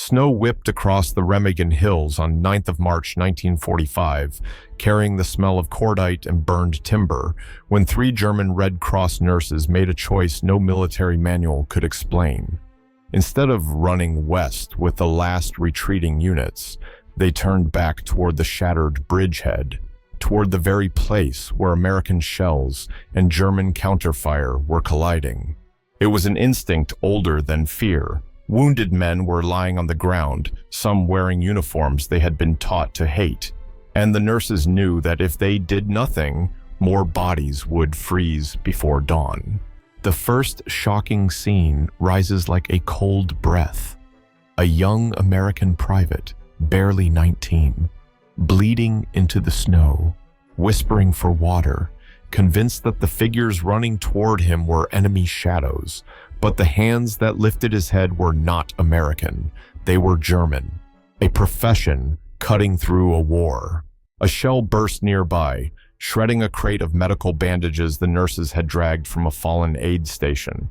Snow whipped across the Remagen Hills on 9th of March 1945, carrying the smell of cordite and burned timber, when 3 German Red Cross nurses made a choice no military manual could explain. Instead of running west with the last retreating units, they turned back toward the shattered bridgehead, toward the very place where American shells and German counterfire were colliding. It was an instinct older than fear. Wounded men were lying on the ground, some wearing uniforms they had been taught to hate, and the nurses knew that if they did nothing, more bodies would freeze before dawn. The first shocking scene rises like a cold breath. A young American private, barely 19, bleeding into the snow, whispering for water, convinced that the figures running toward him were enemy shadows. But the hands that lifted his head were not American. They were German. A profession cutting through a war. A shell burst nearby, shredding a crate of medical bandages the nurses had dragged from a fallen aid station.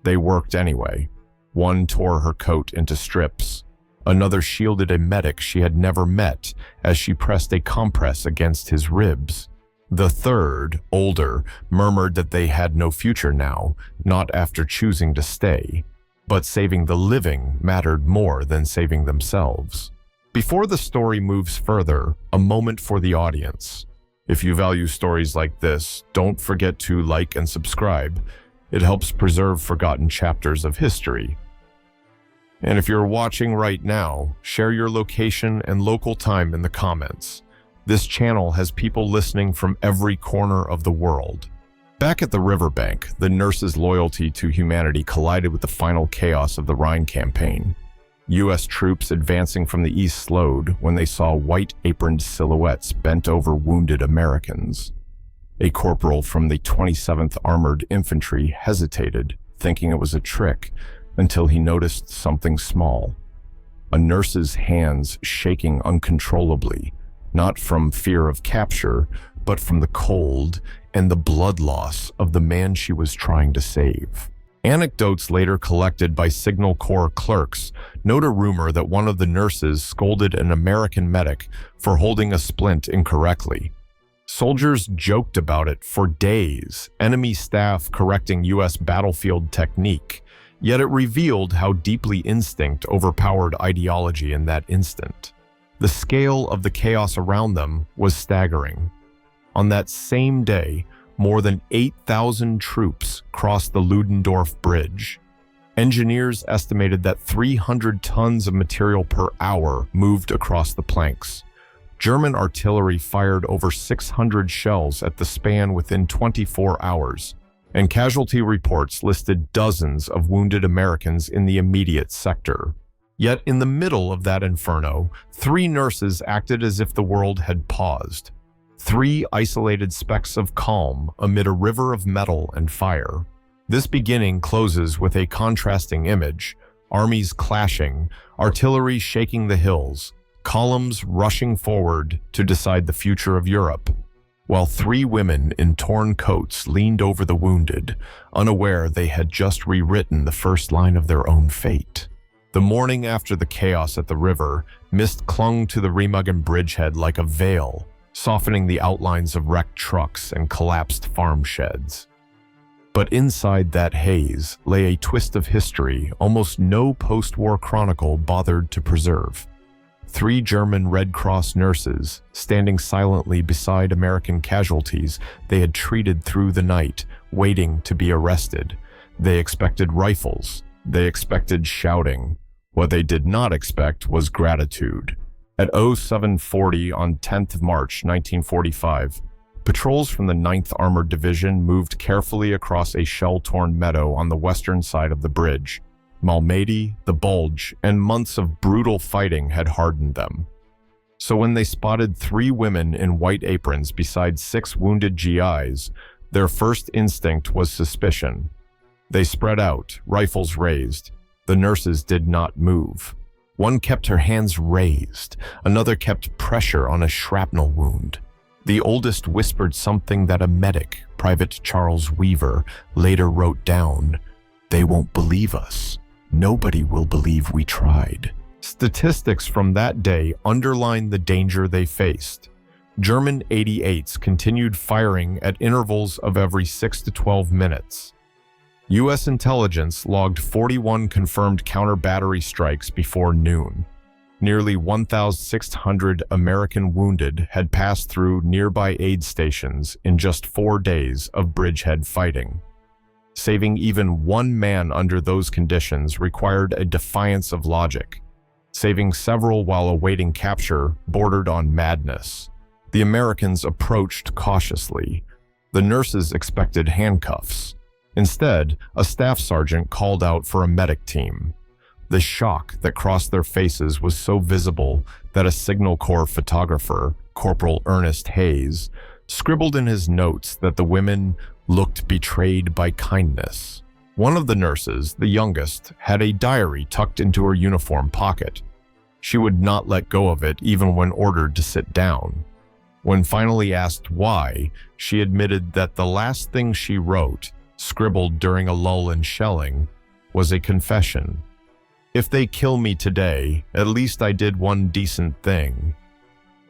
They worked anyway. One tore her coat into strips. Another shielded a medic she had never met as she pressed a compress against his ribs. The third, older, murmured that they had no future now, not after choosing to stay. But saving the living mattered more than saving themselves. Before the story moves further, a moment for the audience. If you value stories like this, don't forget to like and subscribe. It helps preserve forgotten chapters of history. And if you're watching right now, share your location and local time in the comments. This channel has people listening from every corner of the world. Back at the riverbank, the nurses' loyalty to humanity collided with the final chaos of the Rhine campaign. U.S. troops advancing from the east slowed when they saw white-aproned silhouettes bent over wounded Americans. A corporal from the 27th Armored Infantry hesitated, thinking it was a trick, until he noticed something small. A nurse's hands shaking uncontrollably, not from fear of capture, but from the cold and the blood loss of the man she was trying to save. Anecdotes later collected by Signal Corps clerks note a rumor that one of the nurses scolded an American medic for holding a splint incorrectly. Soldiers joked about it for days, enemy staff correcting U.S. battlefield technique, yet it revealed how deeply instinct overpowered ideology in that instant. The scale of the chaos around them was staggering. On that same day, more than 8,000 troops crossed the Ludendorff Bridge. Engineers estimated that 300 tons of material per hour moved across the planks. German artillery fired over 600 shells at the span within 24 hours, and casualty reports listed dozens of wounded Americans in the immediate sector. Yet in the middle of that inferno, 3 nurses acted as if the world had paused. 3 isolated specks of calm amid a river of metal and fire. This beginning closes with a contrasting image: armies clashing, artillery shaking the hills, columns rushing forward to decide the future of Europe, while 3 women in torn coats leaned over the wounded, unaware they had just rewritten the first line of their own fate. The morning after the chaos at the river, mist clung to the Remagen bridgehead like a veil, softening the outlines of wrecked trucks and collapsed farm sheds. But inside that haze lay a twist of history almost no post-war chronicle bothered to preserve. 3 German Red Cross nurses, standing silently beside American casualties they had treated through the night, waiting to be arrested. They expected rifles. They expected shouting. What they did not expect was gratitude. At 0740 on 10th of March 1945, patrols from the 9th Armored Division moved carefully across a shell-torn meadow on the western side of the bridge. Malmedy, the Bulge, and months of brutal fighting had hardened them. So when they spotted 3 women in white aprons beside 6 wounded GIs, their first instinct was suspicion. They spread out, rifles raised. The nurses did not move. One kept her hands raised. Another kept pressure on a shrapnel wound. The oldest whispered something that a medic, Private Charles Weaver, later wrote down. "They won't believe us. Nobody will believe we tried." Statistics from that day underline the danger they faced. German 88s continued firing at intervals of every 6 to 12 minutes. U.S. intelligence logged 41 confirmed counter-battery strikes before noon. Nearly 1,600 American wounded had passed through nearby aid stations in just 4 days of bridgehead fighting. Saving even one man under those conditions required a defiance of logic. Saving several while awaiting capture bordered on madness. The Americans approached cautiously. The nurses expected handcuffs. Instead, a staff sergeant called out for a medic team. The shock that crossed their faces was so visible that a Signal Corps photographer, Corporal Ernest Hayes, scribbled in his notes that the women looked betrayed by kindness. One of the nurses, the youngest, had a diary tucked into her uniform pocket. She would not let go of it even when ordered to sit down. When finally asked why, she admitted that the last thing she wrote, scribbled during a lull in shelling, was a confession. "If they kill me today, at least I did one decent thing."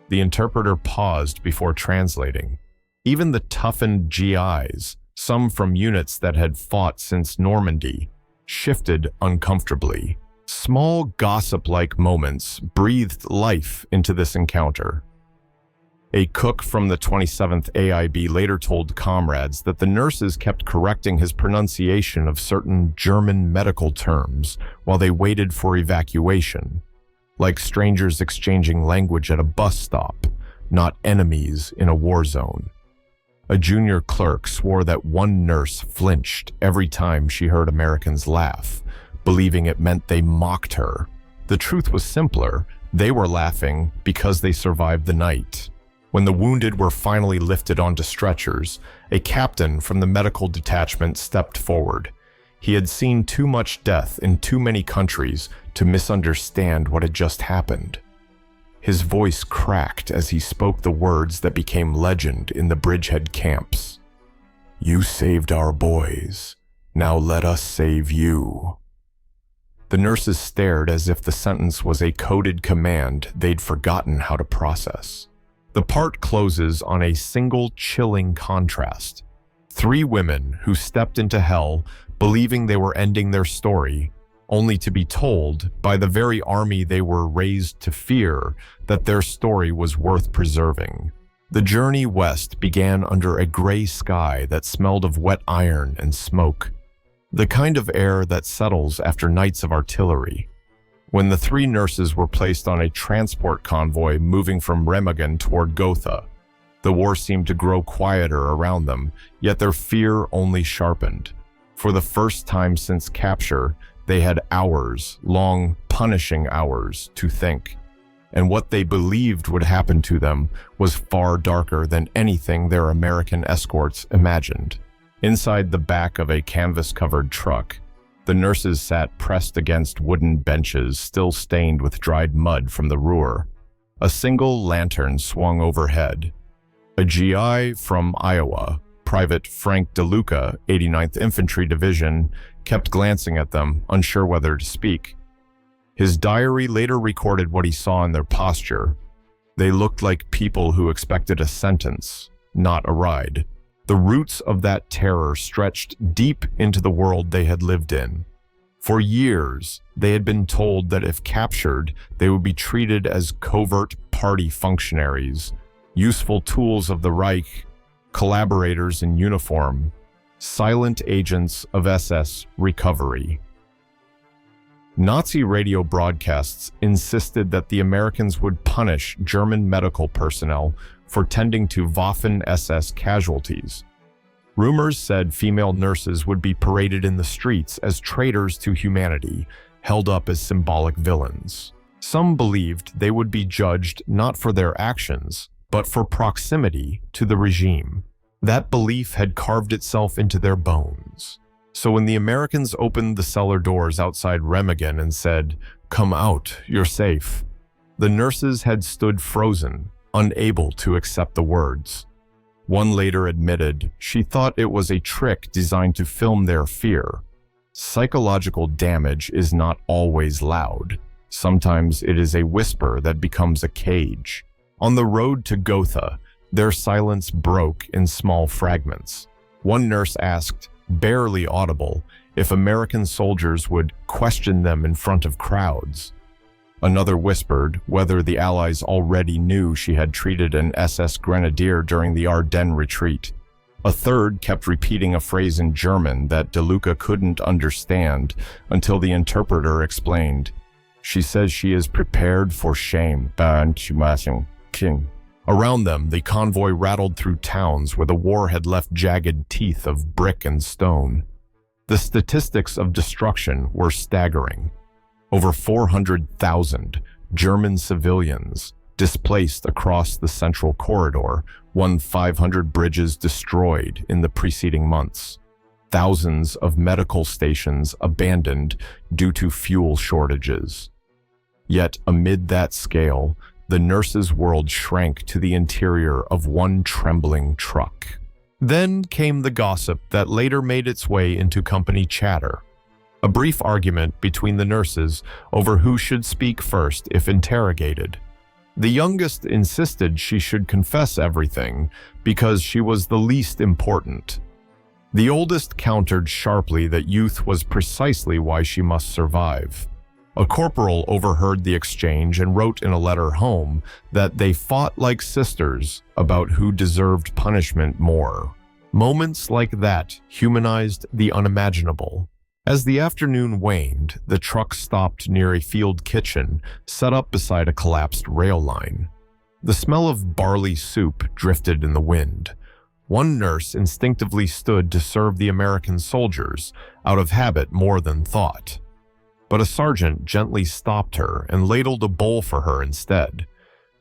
The interpreter paused before translating. Even the toughened GIs, some from units that had fought since Normandy, shifted uncomfortably. Small gossip-like moments breathed life into this encounter. A cook from the 27th AIB later told comrades that the nurses kept correcting his pronunciation of certain German medical terms while they waited for evacuation, like strangers exchanging language at a bus stop, not enemies in a war zone. A junior clerk swore that one nurse flinched every time she heard Americans laugh, believing it meant they mocked her. The truth was simpler. They were laughing because they survived the night. When the wounded were finally lifted onto stretchers, a captain from the medical detachment stepped forward. He had seen too much death in too many countries to misunderstand what had just happened. His voice cracked as he spoke the words that became legend in the bridgehead camps. "You saved our boys. Now let us save you." The nurses stared as if the sentence was a coded command they'd forgotten how to process. The part closes on a single chilling contrast. 3 women who stepped into hell believing they were ending their story, only to be told by the very army they were raised to fear that their story was worth preserving. The journey west began under a gray sky that smelled of wet iron and smoke, the kind of air that settles after nights of artillery. When the 3 nurses were placed on a transport convoy moving from Remagen toward Gotha, the war seemed to grow quieter around them, yet their fear only sharpened. For the first time since capture, they had hours, long, punishing hours, to think. And what they believed would happen to them was far darker than anything their American escorts imagined. Inside the back of a canvas-covered truck, the nurses sat pressed against wooden benches still stained with dried mud from the Ruhr. A single lantern swung overhead. A GI from Iowa, Private Frank DeLuca, 89th Infantry Division, kept glancing at them, unsure whether to speak. His diary later recorded what he saw in their posture. They looked like people who expected a sentence, not a ride. The roots of that terror stretched deep into the world they had lived in. For years, they had been told that if captured, they would be treated as covert party functionaries, useful tools of the Reich, collaborators in uniform, silent agents of SS recovery. Nazi radio broadcasts insisted that the Americans would punish German medical personnel for tending to Waffen-SS casualties. Rumors said female nurses would be paraded in the streets as traitors to humanity, held up as symbolic villains. Some believed they would be judged not for their actions, but for proximity to the regime. That belief had carved itself into their bones. So when the Americans opened the cellar doors outside Remagen and said, "Come out, you're safe," the nurses had stood frozen, unable to accept the words. One later admitted she thought it was a trick designed to film their fear. Psychological damage is not always loud. Sometimes it is a whisper that becomes a cage. On the road to Gotha, their silence broke in small fragments. One nurse asked, barely audible, if American soldiers would question them in front of crowds. Another whispered whether the Allies already knew she had treated an SS grenadier during the Ardennes retreat. A third kept repeating a phrase in German that De Luca couldn't understand until the interpreter explained. She says she is prepared for shame. Around them, the convoy rattled through towns where the war had left jagged teeth of brick and stone. The statistics of destruction were staggering. Over 400,000 German civilians displaced across the central corridor, 500 bridges destroyed in the preceding months. Thousands of medical stations abandoned due to fuel shortages. Yet amid that scale, the nurses' world shrank to the interior of one trembling truck. Then came the gossip that later made its way into company chatter. A brief argument between the nurses over who should speak first if interrogated. The youngest insisted she should confess everything because she was the least important. The oldest countered sharply that youth was precisely why she must survive. A corporal overheard the exchange and wrote in a letter home that they fought like sisters about who deserved punishment more. Moments like that humanized the unimaginable. As the afternoon waned, the truck stopped near a field kitchen set up beside a collapsed rail line. The smell of barley soup drifted in the wind. One nurse instinctively stood to serve the American soldiers, out of habit more than thought. But a sergeant gently stopped her and ladled a bowl for her instead.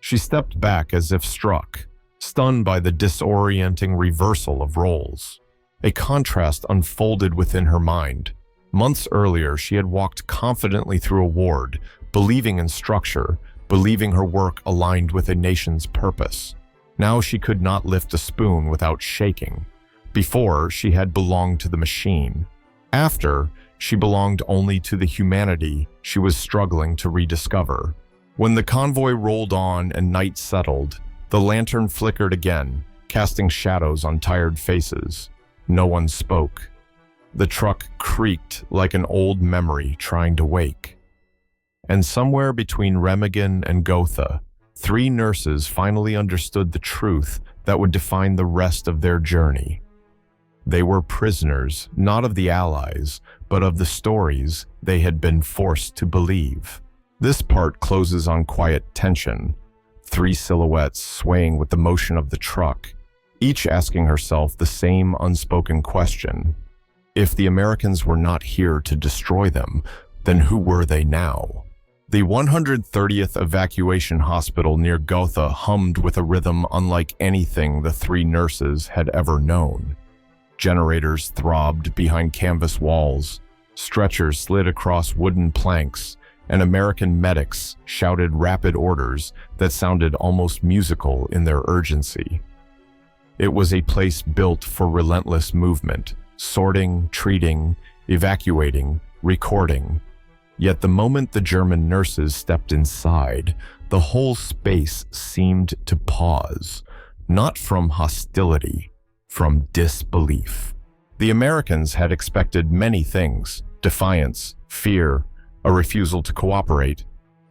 She stepped back as if struck, stunned by the disorienting reversal of roles. A contrast unfolded within her mind. Months earlier, she had walked confidently through a ward, believing in structure, believing her work aligned with a nation's purpose. Now she could not lift a spoon without shaking. Before, she had belonged to the machine. After, she belonged only to the humanity she was struggling to rediscover. When the convoy rolled on and night settled, the lantern flickered again, casting shadows on tired faces. No one spoke. The truck creaked like an old memory trying to wake. And somewhere between Remagen and Gotha, 3 nurses finally understood the truth that would define the rest of their journey. They were prisoners, not of the Allies, but of the stories they had been forced to believe. This part closes on quiet tension, 3 silhouettes swaying with the motion of the truck, each asking herself the same unspoken question. If the Americans were not here to destroy them, then who were they now? The 130th Evacuation Hospital near Gotha hummed with a rhythm unlike anything the 3 nurses had ever known. Generators throbbed behind canvas walls, stretchers slid across wooden planks, and American medics shouted rapid orders that sounded almost musical in their urgency. It was a place built for relentless movement, sorting, treating, evacuating, recording. Yet the moment the German nurses stepped inside, the whole space seemed to pause, not from hostility, from disbelief. The Americans had expected many things: defiance, fear, a refusal to cooperate,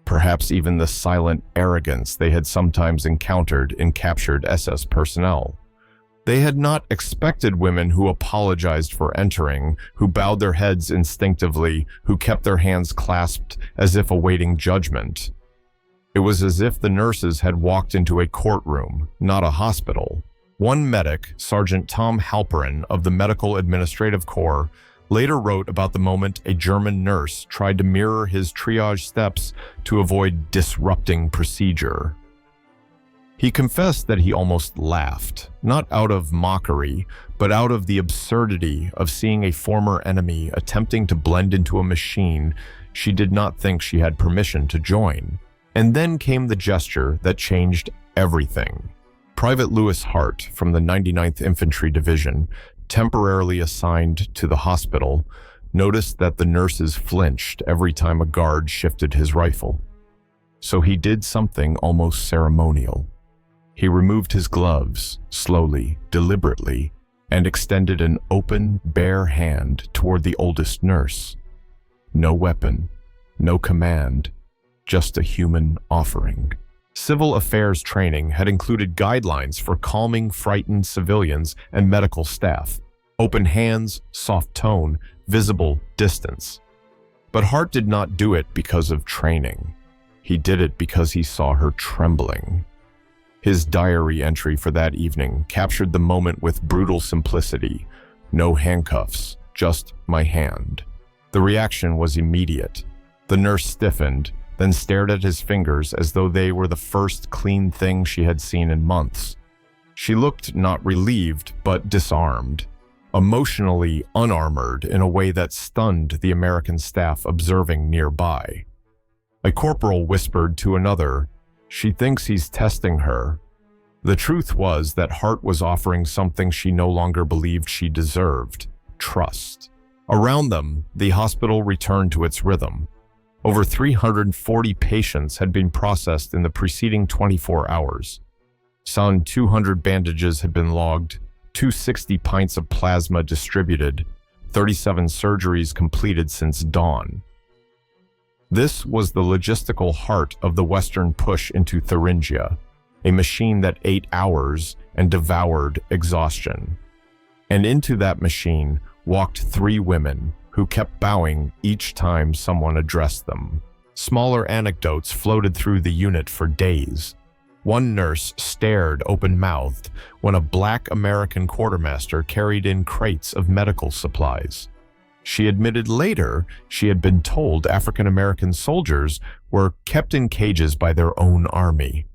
perhaps even the silent arrogance they had sometimes encountered in captured SS personnel. They had not expected women who apologized for entering, who bowed their heads instinctively, who kept their hands clasped as if awaiting judgment. It was as if the nurses had walked into a courtroom, not a hospital. One medic, Sergeant Tom Halperin of the Medical Administrative Corps, later wrote about the moment a German nurse tried to mirror his triage steps to avoid disrupting procedure. He confessed that he almost laughed, not out of mockery, but out of the absurdity of seeing a former enemy attempting to blend into a machine she did not think she had permission to join. And then came the gesture that changed everything. Private Louis Hart from the 99th Infantry Division, temporarily assigned to the hospital, noticed that the nurses flinched every time a guard shifted his rifle. So he did something almost ceremonial. He removed his gloves, slowly, deliberately, and extended an open, bare hand toward the oldest nurse. No weapon, no command, just a human offering. Civil affairs training had included guidelines for calming frightened civilians and medical staff. Open hands, soft tone, visible distance. But Hart did not do it because of training. He did it because he saw her trembling. His diary entry for that evening captured the moment with brutal simplicity. No handcuffs, just my hand. The reaction was immediate. The nurse stiffened, then stared at his fingers as though they were the first clean thing she had seen in months. She looked not relieved, but disarmed, emotionally unarmored in a way that stunned the American staff observing nearby. A corporal whispered to another, "She thinks he's testing her." The truth was that Hart was offering something she no longer believed she deserved: trust. Around them, the hospital returned to its rhythm. Over 340 patients had been processed in the preceding 24 hours. Some 200 bandages had been logged, 260 pints of plasma distributed, 37 surgeries completed since dawn. This was the logistical heart of the Western push into Thuringia, a machine that ate hours and devoured exhaustion. And into that machine walked 3 women who kept bowing each time someone addressed them. Smaller anecdotes floated through the unit for days. One nurse stared open-mouthed when a black American quartermaster carried in crates of medical supplies. She admitted later she had been told African-American soldiers were kept in cages by their own army.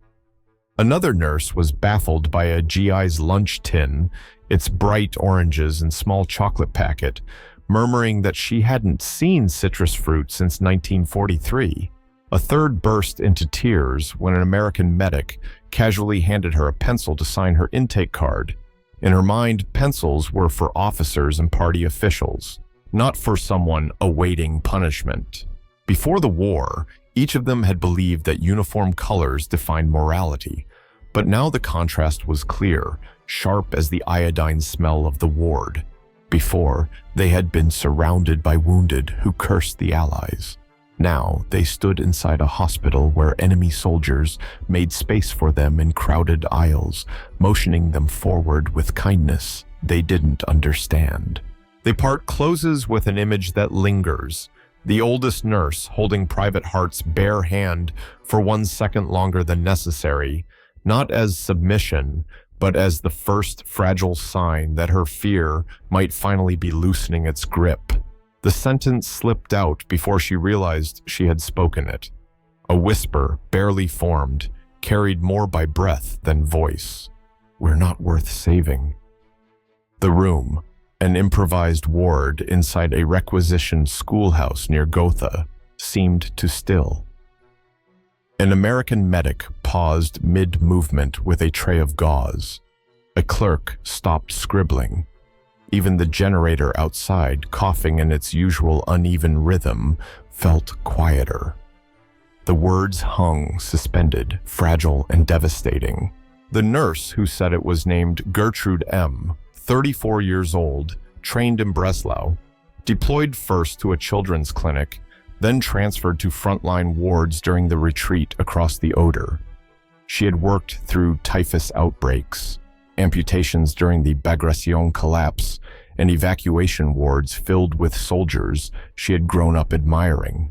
Another nurse was baffled by a GI's lunch tin, its bright oranges and small chocolate packet, murmuring that she hadn't seen citrus fruit since 1943. A third burst into tears when an American medic casually handed her a pencil to sign her intake card. In her mind, pencils were for officers and party officials, not for someone awaiting punishment. Before the war, each of them had believed that uniform colors defined morality, but now the contrast was clear, sharp as the iodine smell of the ward. Before, they had been surrounded by wounded who cursed the Allies. Now, they stood inside a hospital where enemy soldiers made space for them in crowded aisles, motioning them forward with kindness they didn't understand. The part closes with an image that lingers. The oldest nurse holding Private Hart's bare hand for 1 second longer than necessary, not as submission, but as the first fragile sign that her fear might finally be loosening its grip. The sentence slipped out before she realized she had spoken it. A whisper, barely formed, carried more by breath than voice. "We're not worth saving." The room, an improvised ward inside a requisitioned schoolhouse near Gotha, seemed to still. An American medic paused mid-movement with a tray of gauze. A clerk stopped scribbling. Even the generator outside, coughing in its usual uneven rhythm, felt quieter. The words hung suspended, fragile and devastating. The nurse who said it was named Gertrude M., 34 years old, trained in Breslau, deployed first to a children's clinic, then transferred to frontline wards during the retreat across the Oder. She had worked through typhus outbreaks, amputations during the Bagration collapse, and evacuation wards filled with soldiers she had grown up admiring.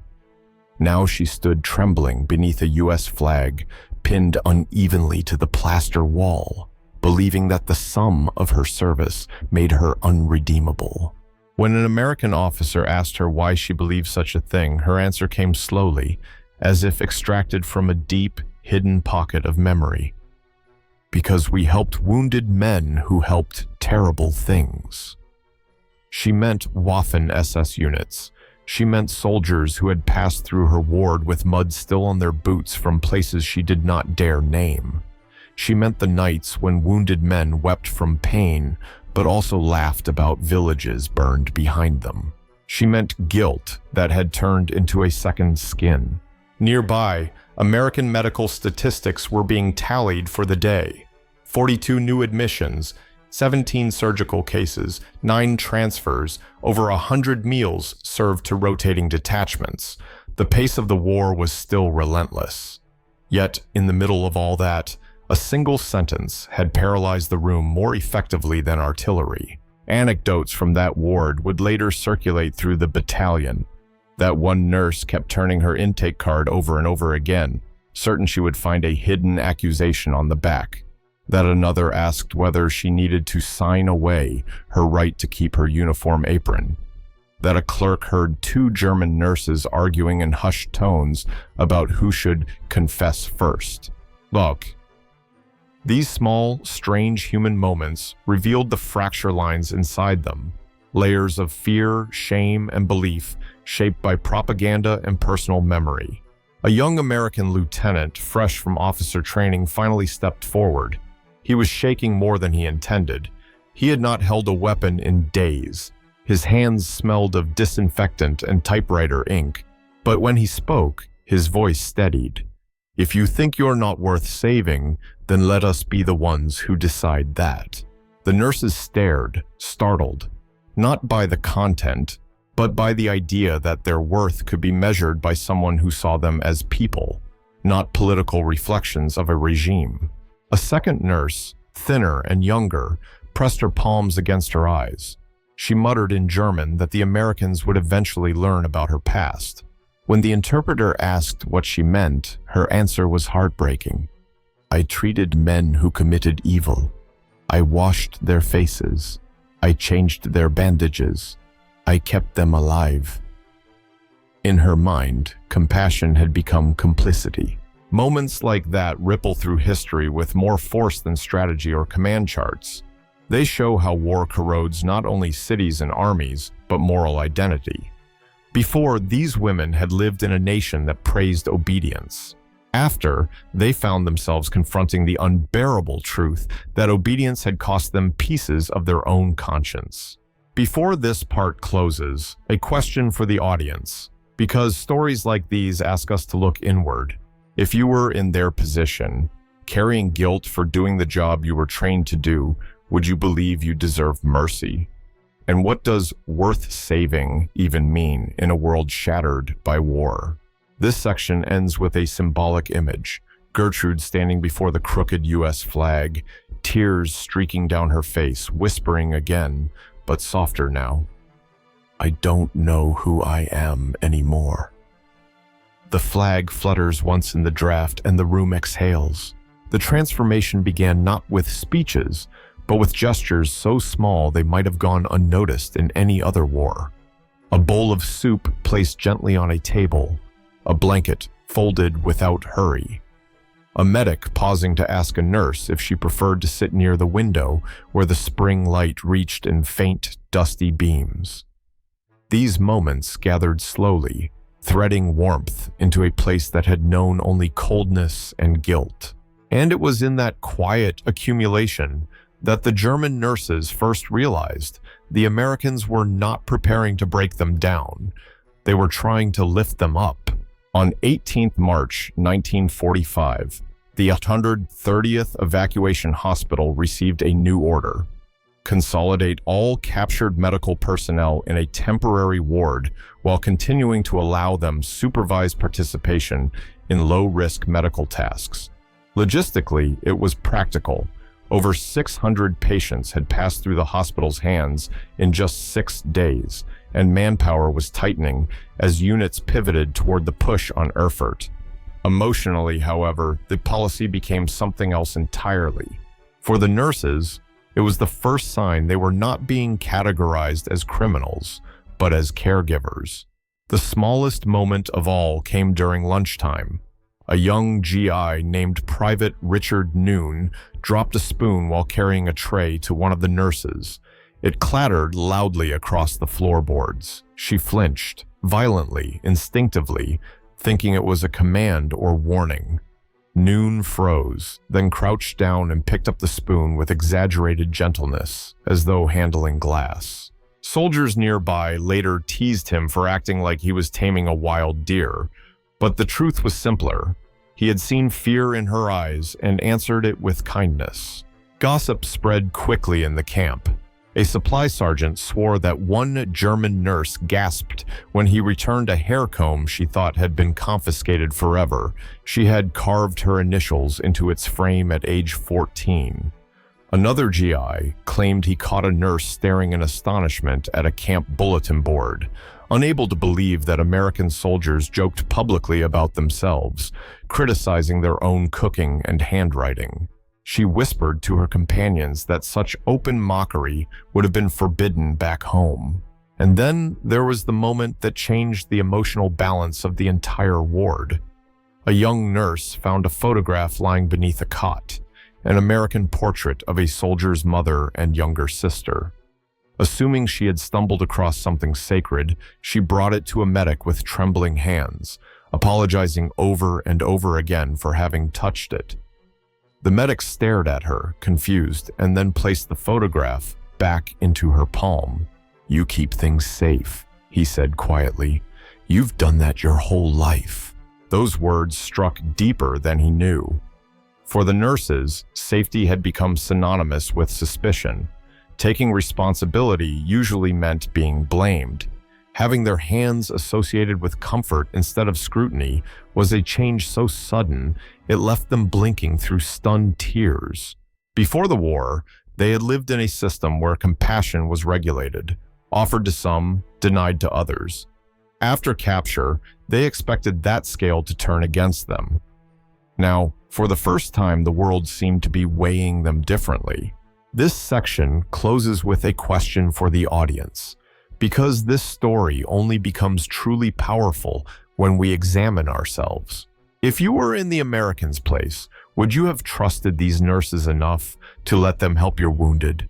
Now she stood trembling beneath a U.S. flag pinned unevenly to the plaster wall, believing that the sum of her service made her unredeemable. When an American officer asked her why she believed such a thing, her answer came slowly, as if extracted from a deep, hidden pocket of memory. "Because we helped wounded men who helped terrible things." She meant Waffen-SS units. She meant soldiers who had passed through her ward with mud still on their boots from places she did not dare name. She meant the nights when wounded men wept from pain, but also laughed about villages burned behind them. She meant guilt that had turned into a second skin. Nearby, American medical statistics were being tallied for the day. 42 new admissions, 17 surgical cases, 9 transfers, over 100 meals served to rotating detachments. The pace of the war was still relentless. Yet, in the middle of all that, a single sentence had paralyzed the room more effectively than artillery. Anecdotes from that ward would later circulate through the battalion. That one nurse kept turning her intake card over and over again, certain she would find a hidden accusation on the back. That another asked whether she needed to sign away her right to keep her uniform apron. That a clerk heard 2 German nurses arguing in hushed tones about who should confess first. Look, these small, strange human moments revealed the fracture lines inside them, layers of fear, shame, and belief shaped by propaganda and personal memory. A young American lieutenant, fresh from officer training, finally stepped forward. He was shaking more than he intended. He had not held a weapon in days. His hands smelled of disinfectant and typewriter ink. But when he spoke, his voice steadied. If you think you're not worth saving, then let us be the ones who decide that. The nurses stared, startled, not by the content, but by the idea that their worth could be measured by someone who saw them as people, not political reflections of a regime. A second nurse, thinner and younger, pressed her palms against her eyes. She muttered in German that the Americans would eventually learn about her past. When the interpreter asked what she meant, her answer was heartbreaking. I treated men who committed evil. I washed their faces. I changed their bandages. I kept them alive. In her mind, compassion had become complicity. Moments like that ripple through history with more force than strategy or command charts. They show how war corrodes not only cities and armies, but moral identity. Before, these women had lived in a nation that praised obedience. After, they found themselves confronting the unbearable truth that obedience had cost them pieces of their own conscience. Before this part closes, a question for the audience, because stories like these ask us to look inward. If you were in their position, carrying guilt for doing the job you were trained to do, would you believe you deserve mercy? And what does worth saving even mean in a world shattered by war? This section ends with a symbolic image. Gertrude standing before the crooked U.S. flag, tears streaking down her face, whispering again, but softer now. I don't know who I am anymore. The flag flutters once in the draft and the room exhales. The transformation began not with speeches, but with gestures so small they might have gone unnoticed in any other war. A bowl of soup placed gently on a table, a blanket folded without hurry, a medic pausing to ask a nurse if she preferred to sit near the window where the spring light reached in faint, dusty beams. These moments gathered slowly, threading warmth into a place that had known only coldness and guilt. And it was in that quiet accumulation that the German nurses first realized the Americans were not preparing to break them down. They were trying to lift them up. On 18th March 1945, the 130th Evacuation Hospital received a new order. Consolidate all captured medical personnel in a temporary ward while continuing to allow them supervised participation in low-risk medical tasks. Logistically, it was practical. Over 600 patients had passed through the hospital's hands in just 6 days, and manpower was tightening as units pivoted toward the push on Erfurt. Emotionally, however, the policy became something else entirely. For the nurses, it was the first sign they were not being categorized as criminals, but as caregivers. The smallest moment of all came during lunchtime. A young GI named Private Richard Noon dropped a spoon while carrying a tray to one of the nurses. It clattered loudly across the floorboards. She flinched, violently, instinctively, thinking it was a command or warning. Noon froze, then crouched down and picked up the spoon with exaggerated gentleness, as though handling glass. Soldiers nearby later teased him for acting like he was taming a wild deer, but the truth was simpler. He had seen fear in her eyes and answered it with kindness. Gossip spread quickly in the camp. A supply sergeant swore that one German nurse gasped when he returned a hair comb she thought had been confiscated forever. She had carved her initials into its frame at age 14. Another GI claimed he caught a nurse staring in astonishment at a camp bulletin board, unable to believe that American soldiers joked publicly about themselves, criticizing their own cooking and handwriting. She whispered to her companions that such open mockery would have been forbidden back home. And then there was the moment that changed the emotional balance of the entire ward. A young nurse found a photograph lying beneath a cot, an American portrait of a soldier's mother and younger sister. Assuming she had stumbled across something sacred, she brought it to a medic with trembling hands, apologizing over and over again for having touched it. The medic stared at her, confused, and then placed the photograph back into her palm. "You keep things safe," he said quietly. "You've done that your whole life." Those words struck deeper than he knew. For the nurses, safety had become synonymous with suspicion. Taking responsibility usually meant being blamed. Having their hands associated with comfort instead of scrutiny was a change so sudden it left them blinking through stunned tears. Before the war, they had lived in a system where compassion was regulated, offered to some, denied to others. After capture, they expected that scale to turn against them. Now, for the first time, the world seemed to be weighing them differently. This section closes with a question for the audience, because this story only becomes truly powerful when we examine ourselves. If you were in the Americans' place, would you have trusted these nurses enough to let them help your wounded?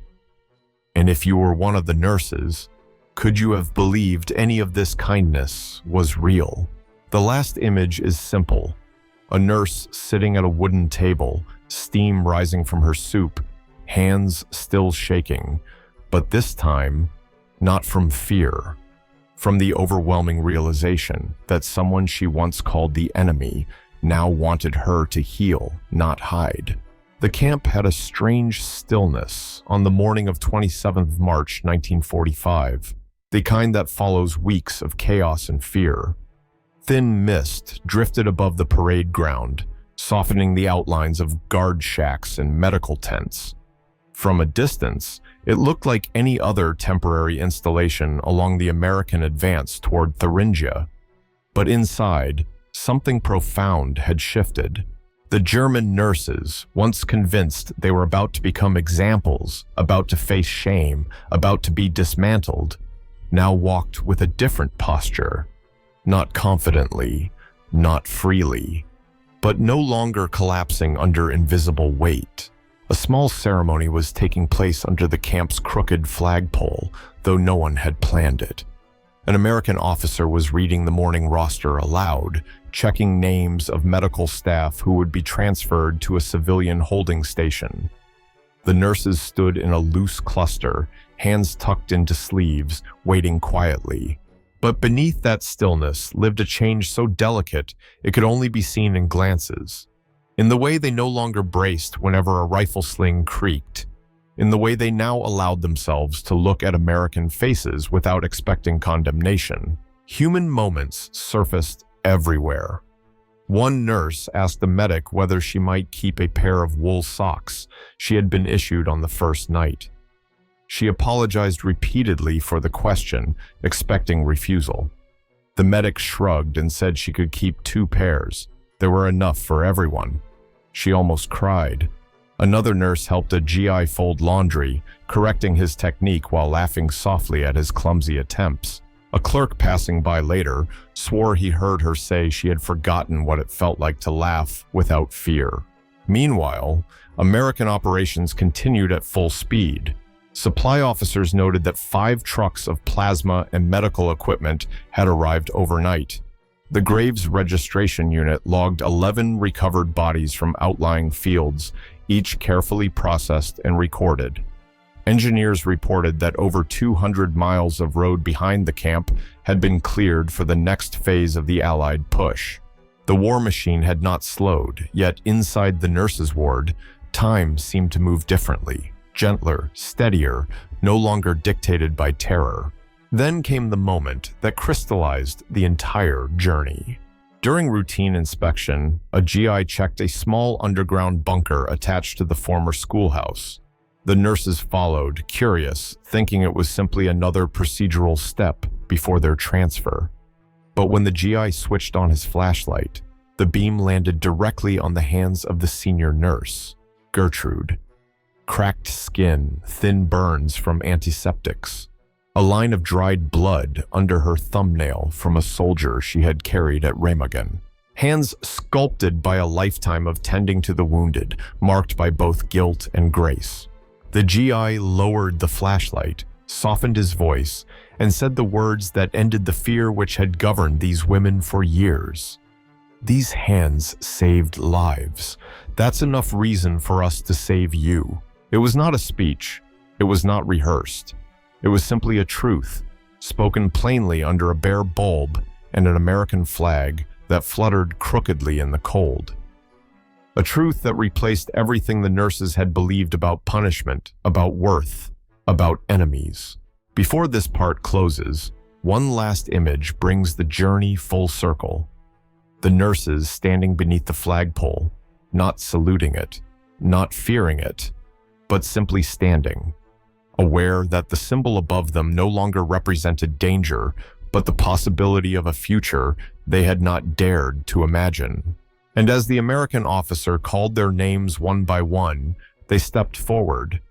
And if you were one of the nurses, could you have believed any of this kindness was real? The last image is simple. A nurse sitting at a wooden table, steam rising from her soup, hands still shaking, but this time, not from fear, from the overwhelming realization that someone she once called the enemy now wanted her to heal, not hide. The camp had a strange stillness on the morning of 27th March 1945, the kind that follows weeks of chaos and fear. Thin mist drifted above the parade ground, softening the outlines of guard shacks and medical tents. From a distance, it looked like any other temporary installation along the American advance toward Thuringia. But inside, something profound had shifted. The German nurses, once convinced they were about to become examples, about to face shame, about to be dismantled, now walked with a different posture. Not confidently, not freely, but no longer collapsing under invisible weight. A small ceremony was taking place under the camp's crooked flagpole, though no one had planned it. An American officer was reading the morning roster aloud, checking names of medical staff who would be transferred to a civilian holding station. The nurses stood in a loose cluster, hands tucked into sleeves, waiting quietly. But beneath that stillness lived a change so delicate it could only be seen in glances. In the way they no longer braced whenever a rifle sling creaked. In the way they now allowed themselves to look at American faces without expecting condemnation. Human moments surfaced everywhere. One nurse asked the medic whether she might keep a pair of wool socks she had been issued on the first night. She apologized repeatedly for the question, expecting refusal. The medic shrugged and said she could keep 2 pairs. There were enough for everyone. She almost cried. Another nurse helped a GI fold laundry, correcting his technique while laughing softly at his clumsy attempts. A clerk passing by later swore he heard her say she had forgotten what it felt like to laugh without fear. Meanwhile, American operations continued at full speed. Supply officers noted that 5 trucks of plasma and medical equipment had arrived overnight. The Graves Registration Unit logged 11 recovered bodies from outlying fields, each carefully processed and recorded. Engineers reported that over 200 miles of road behind the camp had been cleared for the next phase of the Allied push. The war machine had not slowed, yet inside the nurses' ward, time seemed to move differently, gentler, steadier, no longer dictated by terror. Then came the moment that crystallized the entire journey. During routine inspection, a GI checked a small underground bunker attached to the former schoolhouse. The nurses followed, curious, thinking it was simply another procedural step before their transfer. But when the GI switched on his flashlight, the beam landed directly on the hands of the senior nurse, Gertrude. Cracked skin, thin burns from antiseptics, a line of dried blood under her thumbnail from a soldier she had carried at Remagen. Hands sculpted by a lifetime of tending to the wounded, marked by both guilt and grace. The GI lowered the flashlight, softened his voice, and said the words that ended the fear which had governed these women for years. These hands saved lives. That's enough reason for us to save you. It was not a speech. It was not rehearsed. It was simply a truth, spoken plainly under a bare bulb and an American flag that fluttered crookedly in the cold. A truth that replaced everything the nurses had believed about punishment, about worth, about enemies. Before this part closes, one last image brings the journey full circle. The nurses standing beneath the flagpole, not saluting it, not fearing it, but simply standing, aware that the symbol above them no longer represented danger, but the possibility of a future they had not dared to imagine. And as the American officer called their names one by one, they stepped forward,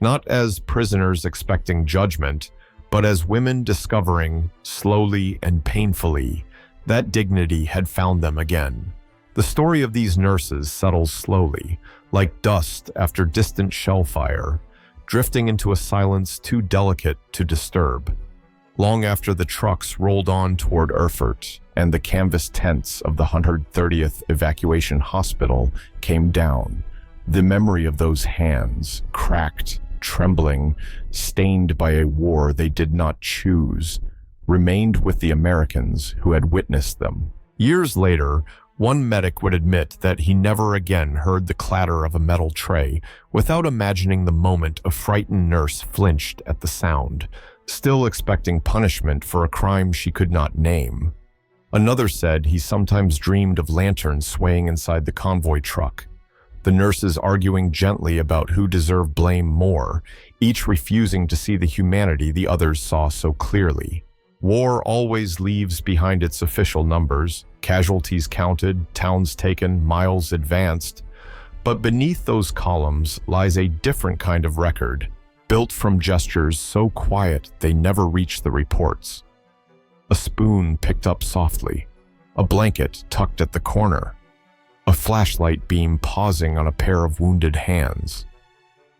not as prisoners expecting judgment, but as women discovering, slowly and painfully, that dignity had found them again. The story of these nurses settles slowly, like dust after distant shell fire, drifting into a silence too delicate to disturb. Long after the trucks rolled on toward Erfurt and the canvas tents of the 130th Evacuation Hospital came down, the memory of those hands, cracked, trembling, stained by a war they did not choose, remained with the Americans who had witnessed them. Years later, one medic would admit that he never again heard the clatter of a metal tray without imagining the moment a frightened nurse flinched at the sound, still expecting punishment for a crime she could not name. Another said he sometimes dreamed of lanterns swaying inside the convoy truck, the nurses arguing gently about who deserved blame more, each refusing to see the humanity the others saw so clearly. War always leaves behind its official numbers, casualties counted, towns taken, miles advanced. But beneath those columns lies a different kind of record, built from gestures so quiet they never reach the reports. A spoon picked up softly, a blanket tucked at the corner, a flashlight beam pausing on a pair of wounded hands.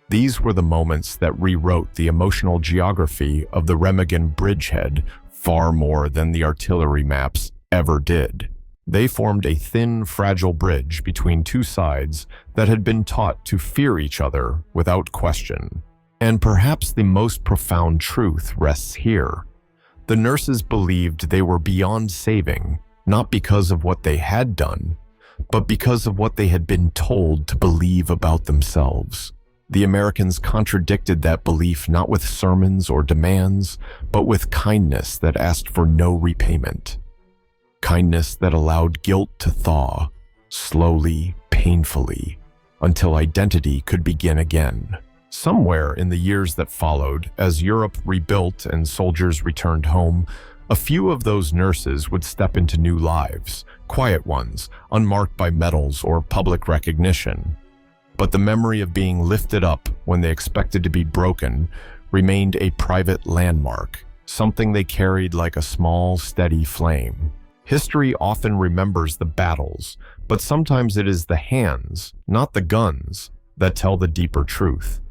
These were the moments that rewrote the emotional geography of the Remagen bridgehead far more than the artillery maps ever did. They formed a thin, fragile bridge between two sides that had been taught to fear each other without question. And perhaps the most profound truth rests here. The nurses believed they were beyond saving, not because of what they had done, but because of what they had been told to believe about themselves. The Americans contradicted that belief not with sermons or demands, but with kindness that asked for no repayment. Kindness that allowed guilt to thaw, slowly, painfully, until identity could begin again. Somewhere in the years that followed, as Europe rebuilt and soldiers returned home, a few of those nurses would step into new lives, quiet ones, unmarked by medals or public recognition. But the memory of being lifted up when they expected to be broken remained a private landmark, something they carried like a small, steady flame. History often remembers the battles, but sometimes it is the hands, not the guns, that tell the deeper truth.